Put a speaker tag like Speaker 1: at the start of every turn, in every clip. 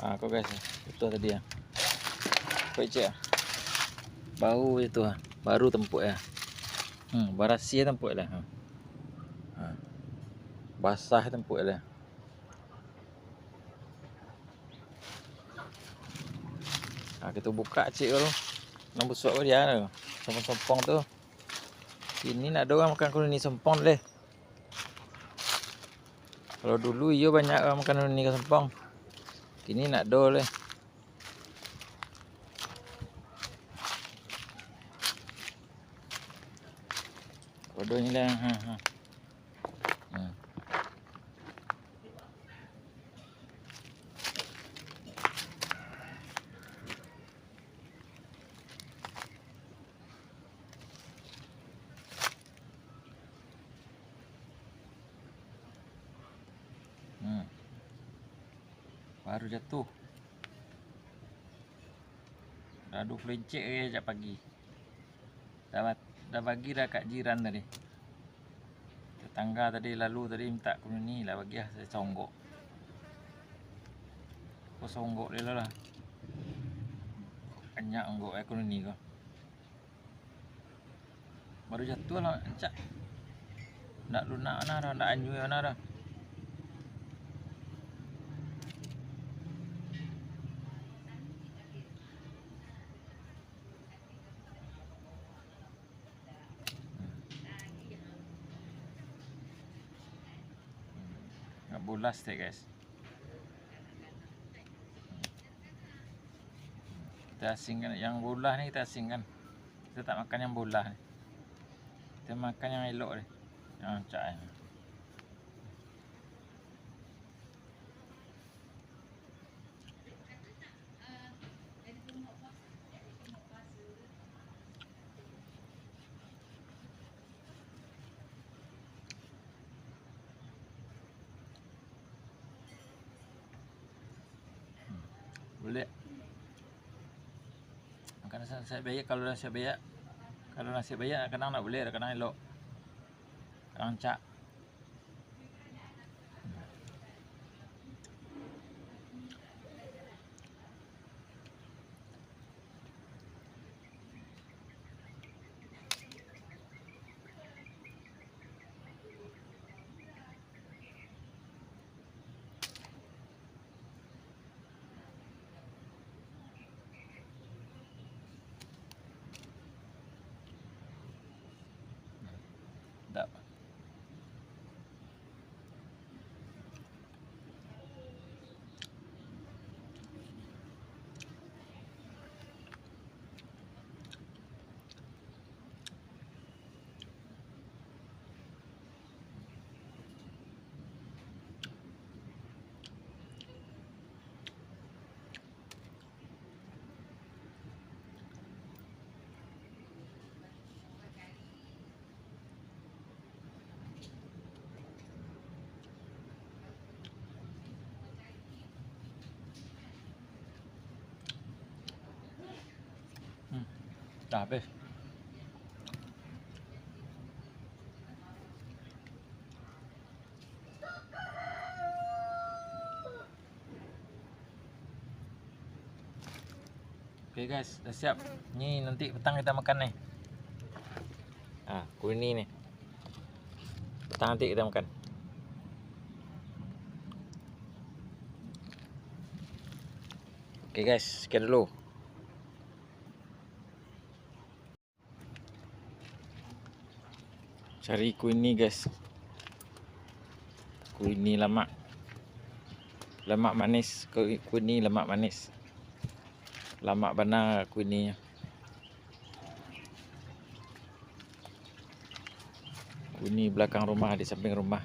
Speaker 1: Kau guys, betul tadi ya. Kau cek bau itu baru tempuk ya. Barasi tempuk lah. Basah tempuk lah. Kita buka cik tu. Nak busuk dia tu. Sempong-sempong tu. Ini nak ada orang makan koloni sempong leh. Kalau dulu ia banyak orang makan koloni sempong. Kini nak ada leh. Bodoh ni lah. Baru jatuh. Dah 20 cek ke sekejap pagi. Dah bagi dah kat jiran tadi. Tetangga tadi lalu tadi minta koloni lah bagi lah. Saya songgok. Aku songgok dia lah. Banyak songgok koloni kau. Baru jatuh lah cak. Nak lunak mana dah, nak anyui mana dah. Nak bulas deh guys. Kita asingkan yang bulah ni, kita asingkan. Kita tak makan yang bulah ni. Kita makan yang elok ni. Yang cak ni. Boleh. Makan nasi bayak, kalau nasi bayak. Kalau nasi bayak kadang nak boleh, kadang elok. Kadang cak. Tak. Dah habis. Okay guys, dah siap. Ni nanti petang kita makan ni. Kuning ni. Petang nanti kita makan. Okay guys, sekian dulu. Cari kuih ni guys. Kuih ni lemak. Lemak manis. Kuih ni lemak manis. Lemak benar kuih ni. Kuih ni belakang rumah, di samping rumah.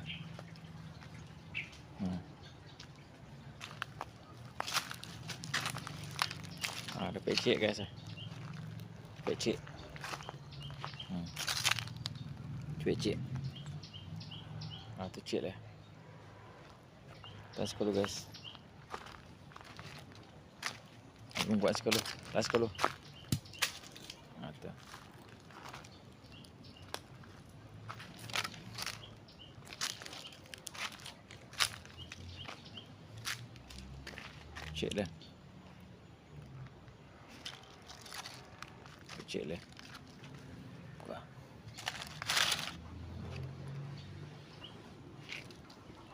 Speaker 1: Ada pecik guys. Pecik. Pecik. Tu cik lah. Tas dulu guys. Aku buat sekali. Tas dulu. Tu. Cek dah. Cek dah. Buka.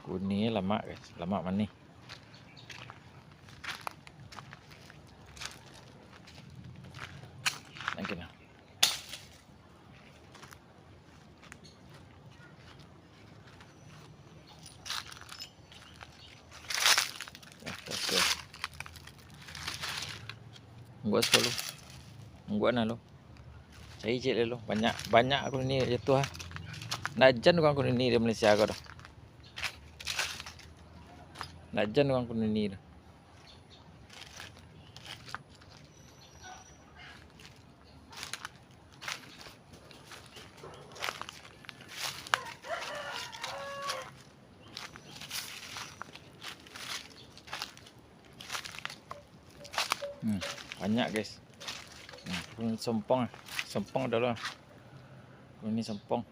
Speaker 1: Kuning lama guys. Lama manis. Nak kena. Buat selalu. Buat nak lo. Cari cek lo. Banyak aku ni jatuh ah. Najan orang aku ni di Malaysia aku dah. Najan orang aku ni dah. Banyak guys. Sempong. Sempong dah lah. Ini sempong.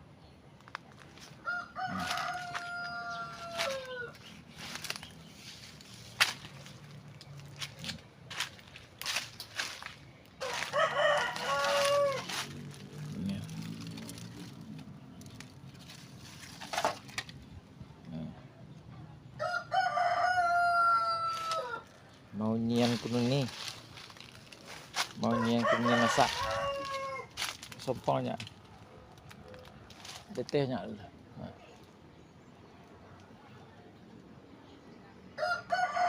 Speaker 1: Ini. Mau nyian kuno ni. Mau nyian kuno masak. Sempongnya. Detehnya lah.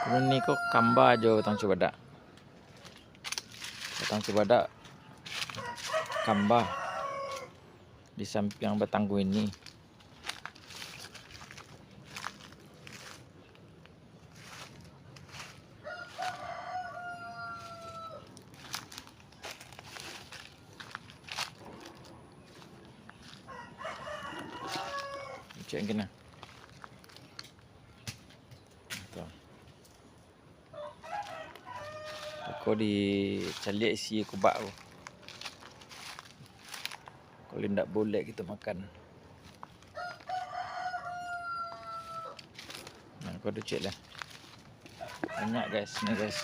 Speaker 1: Kuno ni kok kamba jo batang cubadak. Batang cubadak kamba di samping batang ini. Cek kena. Aku di caliak isi kubak aku. Kalau tidak boleh kita makan. Nah, aku ada cek lah. Banyak guys, ni guys.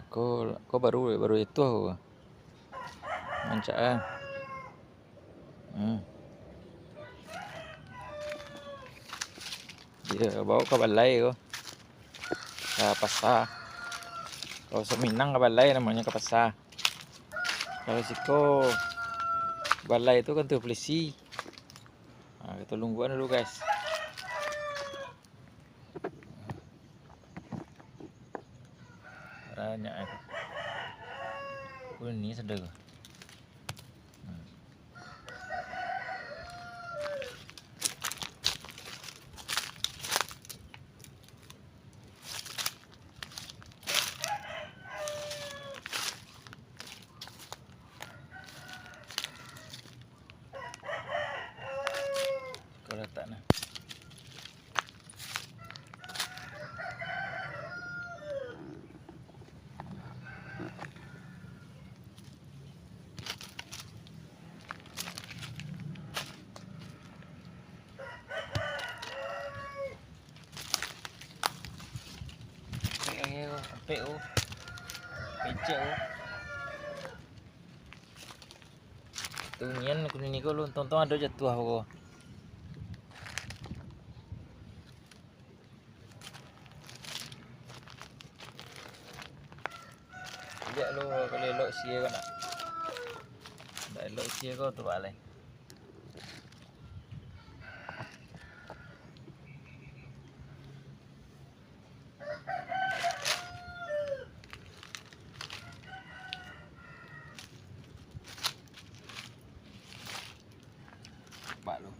Speaker 1: Aku baru itu aku. Mancak ah. Dia bawa ke balai ko. Ke pasar. Kalau Seminang ke balai namanya ke pasar. Kalau siko balai itu kan tu polisi. Kita tungguan dulu guys. Banyak aku. Ini sedang. Kau letak nah. Pecek oh. Pecek oh. Tunyian aku ni ko lu tonton ada jatuh aku. Sejak lu kalau elok sia kau nak. Dah elok sia kau tu balai. Bak lu.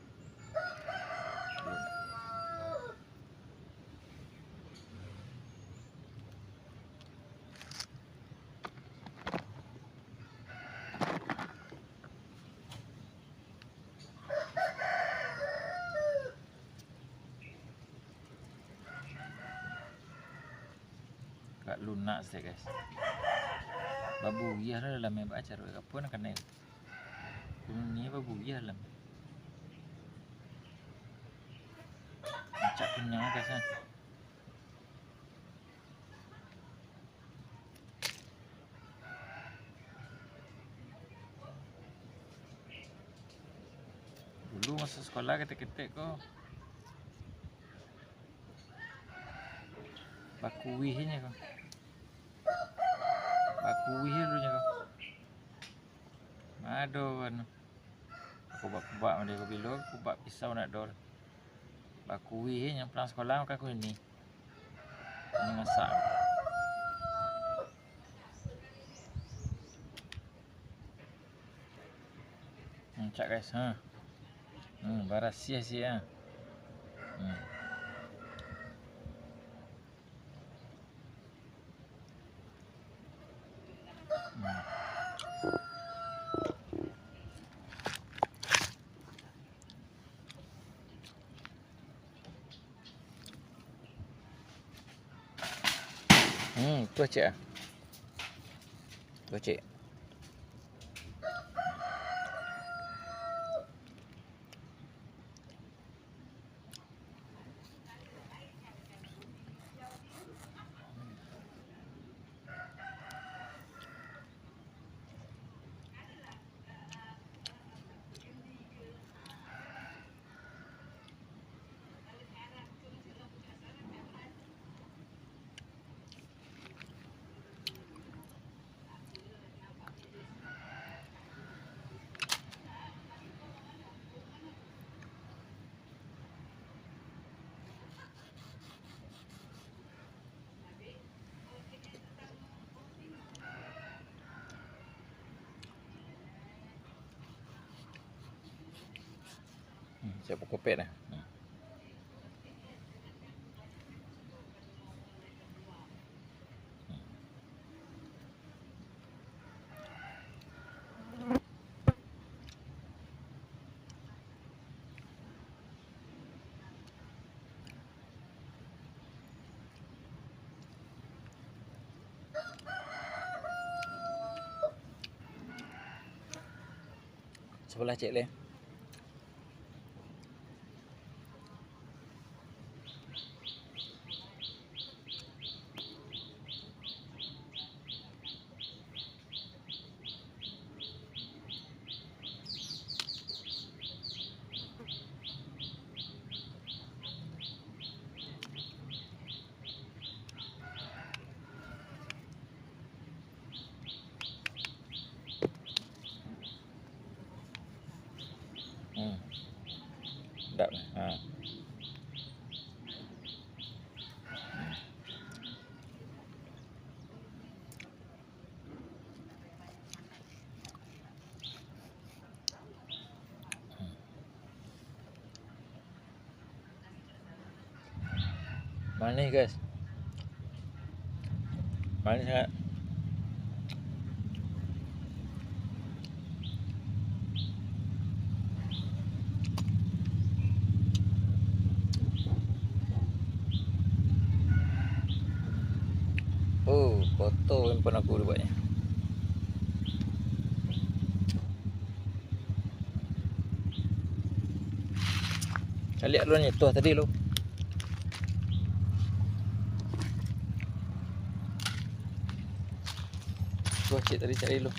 Speaker 1: Kak lunak sih guys. Babu iya lah dalam baca ro apa nak kena. Ini babu iya dalam. Kenyang guys ha. Dulu masa sekolah ketik-ketik ko. Bakuwihnya ko. Bakuwih dulunya ko. Aduh kan. Aku kubak dia ko bilo, kubak pisau nak dol. Bakuwih yang pulang sekolah makan aku ini. Ini masak. Cak guys ha. Baras sia-sia. Tu cik ah. Tu cik. Saya pukul pet dah. Sebelah cik le. Sedap lah. Manis guys. Manis sangat. Kotor handphone aku dia buatnya. Saya lihat dulu ni, tuah tadi lu. Tuah cik tadi cari lu.